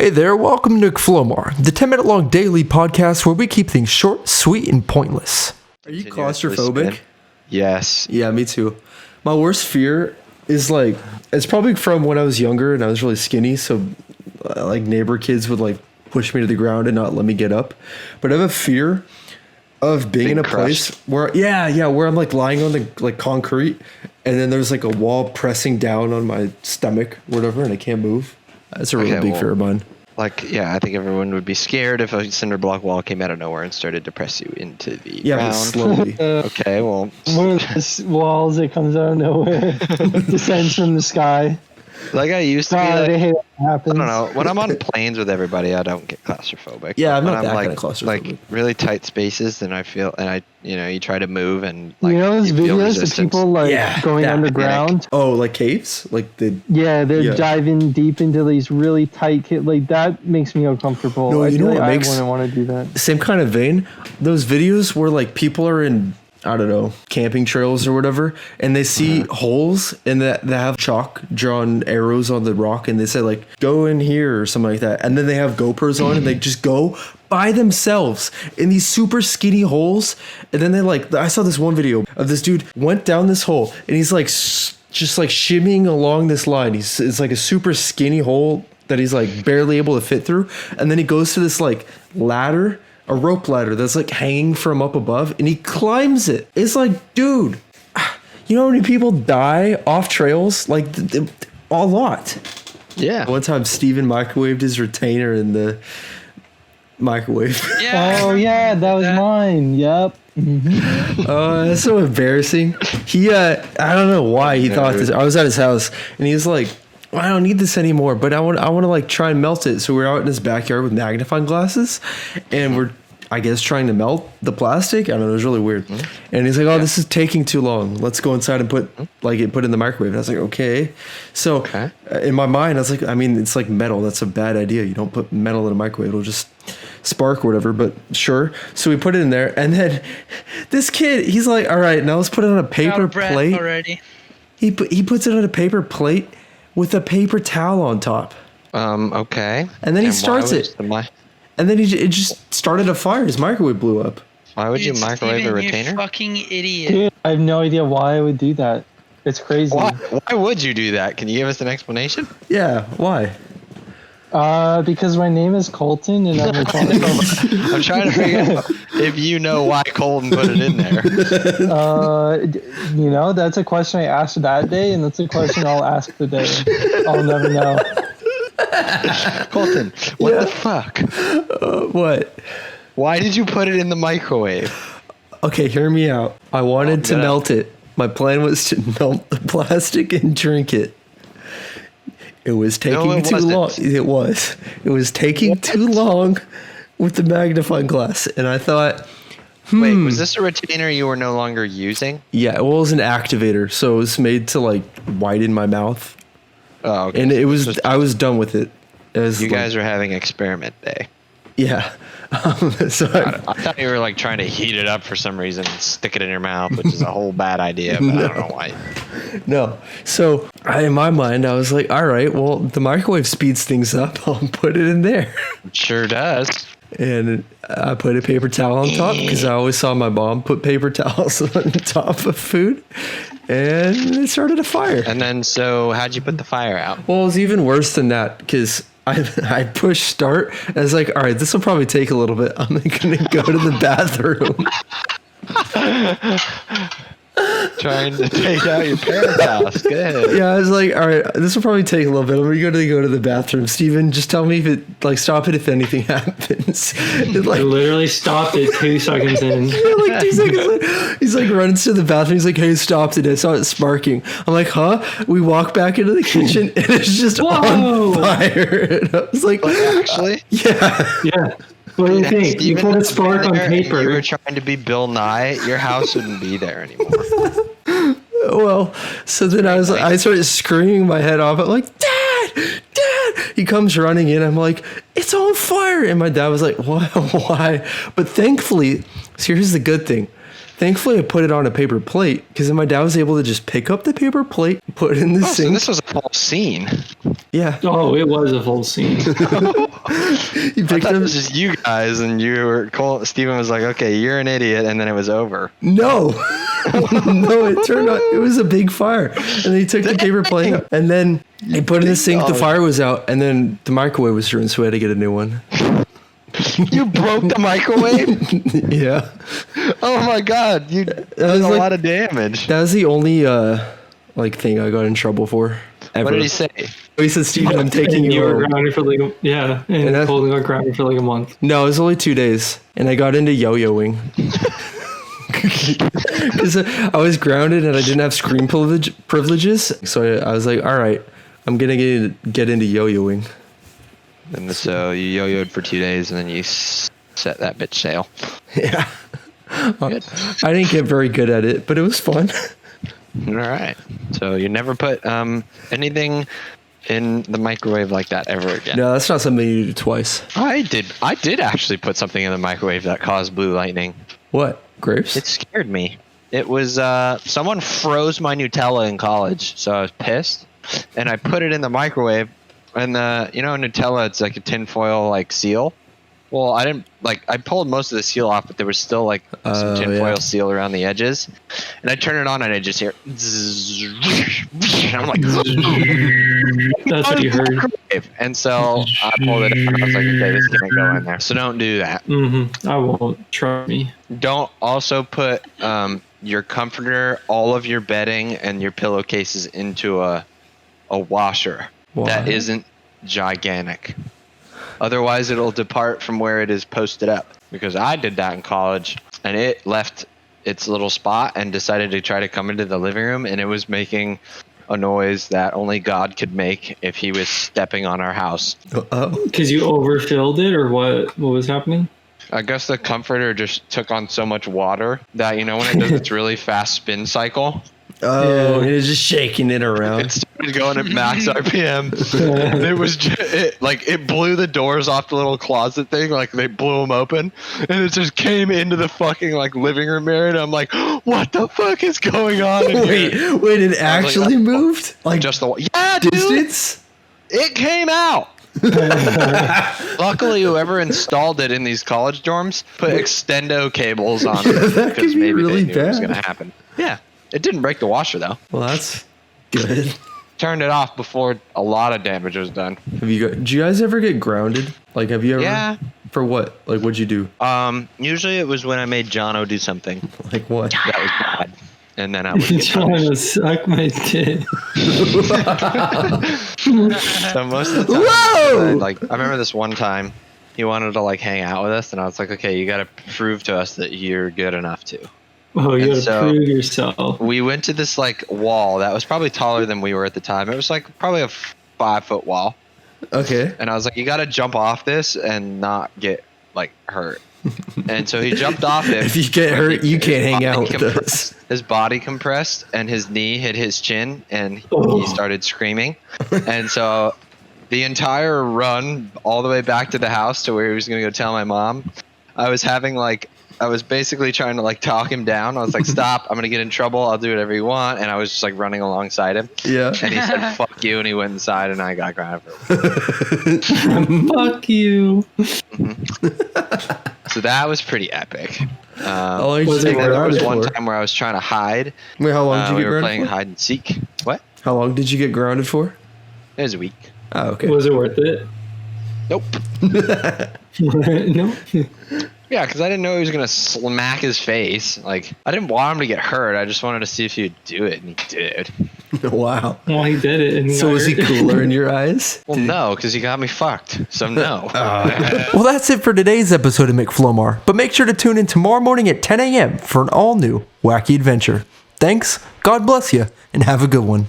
Hey there, welcome to Flomar, the 10-minute long daily podcast where we keep things short, sweet, and pointless. Are you claustrophobic? Yes. Yeah, me too. My worst fear is it's probably from when I was younger and I was really skinny, so neighbor kids would push me to the ground and not let me get up. But I have a fear of being in a place where where I'm lying on the concrete and then there's a wall pressing down on my stomach or whatever and I can't move. That's a really big fear of mine. I think everyone would be scared if a cinder block wall came out of nowhere and started to press you into the ground. Slowly. Okay, well. One of those walls that comes out of nowhere, descends from the sky. I used to be I hate it when it happens. I don't know. When I'm on planes with everybody, I don't get claustrophobic. Yeah, I'm not that kind of claustrophobic. Really tight spaces, then I feel, you try to move and those videos of people going underground. Oh, caves? They're diving deep into these really tight that makes me uncomfortable. No, you know what makes... I wouldn't want to do that. Same kind of vein. Those videos where people are in, I don't know, camping trails or whatever, and they see holes and that they have chalk drawn arrows on the rock and they say go in here or something like that. And then they have GoPros on and they just go by themselves in these super skinny holes. And then I saw this one video of this dude went down this hole and he's just shimmying along this line. It's a super skinny hole that he's barely able to fit through. And then he goes to this ladder, a rope ladder that's hanging from up above, and he climbs it. It's dude, you know how many people die off trails? A lot. Yeah. One time Steven microwaved his retainer in the microwave. Yeah. Oh yeah, that was mine. Yep. Mm-hmm. That's so embarrassing. He I don't know why he thought this. I was at his house and he was I don't need this anymore, but I want to try and melt it. So we're out in his backyard with magnifying glasses, and we're, I guess, trying to melt the plastic. I don't know, it was really weird. Mm-hmm. And he's this is taking too long. Let's go inside and put it in the microwave. And I was okay. So in my mind, I was it's metal. That's a bad idea. You don't put metal in a microwave. It'll just spark or whatever, but sure. So we put it in there, and then this kid, he's all right, now let's put it on a paper plate. Already. He puts it on a paper plate with a paper towel on top. Okay. And then he starts it. And then it just started a fire. His microwave blew up. Why would you microwave a retainer? You fucking idiot. Dude, I have no idea why I would do that. It's crazy. Why would you do that? Can you give us an explanation? Yeah, why? Because my name is Colton and I'm I'm trying to figure out if you know why Colton put it in there. That's a question I asked that day, and that's a question I'll ask today. I'll never know. Colton, what the fuck? What? Why did you put it in the microwave? Okay, hear me out. I wanted to melt it. My plan was to melt the plastic and drink it. It was taking too long. It was taking too long with the magnifying glass. And I thought, Wait, was this a retainer you were no longer using? Yeah, well, it was an activator. So it was made to widen my mouth. Oh, okay. And I was done with it. You guys are having experiment day. Yeah. So I thought you were trying to heat it up for some reason and stick it in your mouth, which is a whole bad idea, but I don't know why. No. So in my mind, I was all right, well, the microwave speeds things up. I'll put it in there. It sure does. And I put a paper towel on top because I always saw my mom put paper towels on top of food. And it started a fire. And then, so how'd you put the fire out? Well, it was even worse than that because I pushed start. I was all right, this will probably take a little bit. I'm going to go to the bathroom. Trying to take out your parents' house. Good. Yeah, I was all right, this will probably take a little bit. I'm going to go to the bathroom. Steven, just tell me if it, stop it if anything happens. I literally stopped it 2 seconds in. 2 seconds in. He's runs to the bathroom. He's hey, stopped it. I saw it sparking. I'm huh? We walk back into the kitchen and it's just on fire. And I was actually? Yeah. Yeah. What do you think? You put a spark on paper. You were trying to be Bill Nye. Your house wouldn't be there anymore. Well, so then I started screaming my head off. I'm Dad! He comes running in. I'm it's on fire. And my dad was why? But thankfully, so here's the good thing. Thankfully, I put it on a paper plate because then my dad was able to just pick up the paper plate, put it in the Oh, so sink. this was a whole scene. Yeah, Oh, it was a full scene. he I picked thought it up. was just you guys, and you were Steven was like, "Okay, you're an idiot," and then it was over. No, no, it turned out it was a big fire, and he took the paper plate out, and then he put it in the sink. The fire was out, and then the microwave was ruined, so we had to get a new one. You broke the microwave? Yeah, Oh my god, you did was a like- lot of damage. that was the only thing I got in trouble for ever. What did he say? He said, "Steven, I'm taking And you you were home." grounded for like and that's- Colton got grounded for like a month. No, it was only 2 days, and I got into yo-yoing. Because I was grounded and I didn't have screen privileges, so I was like, all right, I'm gonna get into yo-yoing. And so you yo-yoed for 2 days, and then you set that bitch sail. Yeah, Good. I didn't get very good at it, but it was fun. All right. So you never put anything in the microwave like that ever again. No, that's not something you do twice. I did actually put something in the microwave that caused blue lightning. What? Grapes? It scared me. It was someone froze my Nutella in college, so I was pissed, and I put it in the microwave. And Nutella, it's like a tinfoil like seal. Well, I didn't I pulled most of the seal off, but there was still like some tinfoil yeah. seal around the edges. And I turn it on, and I just hear, zzz, and I'm like, That's what you heard. microwave. And so I pulled it out. I was like, okay, this can't go in there. So don't do that. I won't. Trust me. Don't also put your comforter, all of your bedding, and your pillowcases into a washer that Why? isn't gigantic. Otherwise, it'll depart from where it is posted up. Because I did that in college, and it left its little spot and decided to try to come into the living room, and it was making a noise that only God could make if he was stepping on our house. Oh, Because you overfilled it, or what? What was happening? I guess the comforter just took on so much water that, when it does its really fast spin cycle, yeah. It was just shaking it around. it started going at max RPM. It was it blew the doors off the little closet thing, like they blew them open, and it just came into the fucking living room area, and I'm like, what the fuck is going on in here? Wait, it actually moved? Like Just yeah, dude, distance? it came out. Luckily, whoever installed it in these college dorms put extendo cables on it That could because be maybe really they knew it was bad. going to happen. Yeah, it didn't break the washer though. Well, that's good. Turned it off before a lot of damage was done. Do you guys ever get grounded? Like, have you ever? Yeah. For what? Like, what'd you do? Usually it was when I made Jono do something Like what? that was bad, and then I would get Trying punished. to suck my dick. So most of the time, Whoa! I remember this one time, he wanted to hang out with us, and I was like, okay, you got to prove to us that you're good enough to. Oh, you And gotta so- prove yourself. We went to this wall that was probably taller than we were at the time. It was probably a 5-foot wall, Okay. and I was like, you got to jump off this and not get hurt. And so he jumped off it. If you get hurt, you can't hang out with us. His body compressed, and his knee hit his chin, and Oh. he started screaming. And so the entire run all the way back to the house to where he was going to go tell my mom, I was basically trying to talk him down. I was like, stop, I'm going to get in trouble. I'll do whatever you want. And I was just running alongside him. Yeah. And he said, fuck you. And he went inside, and I got grounded. Fuck you. So that was pretty epic. How long did Was you it get There was grounded one for? time where I was trying to hide. Wait, how long did you We get were grounded playing for? hide and seek. What? How long did you get grounded for? It was a week. Oh, okay. Was it worth it? Nope. No. Yeah, because I didn't know he was gonna smack his face. I didn't want him to get hurt. I just wanted to see if he'd do it, and he did. Wow. Well, he did it. And So got was he hurt. cooler in your eyes? Well, no, because he got me fucked. So no. Well, that's it for today's episode of McFlomar. But make sure to tune in tomorrow morning at 10 a.m. for an all-new wacky adventure. Thanks, God bless you, and have a good one.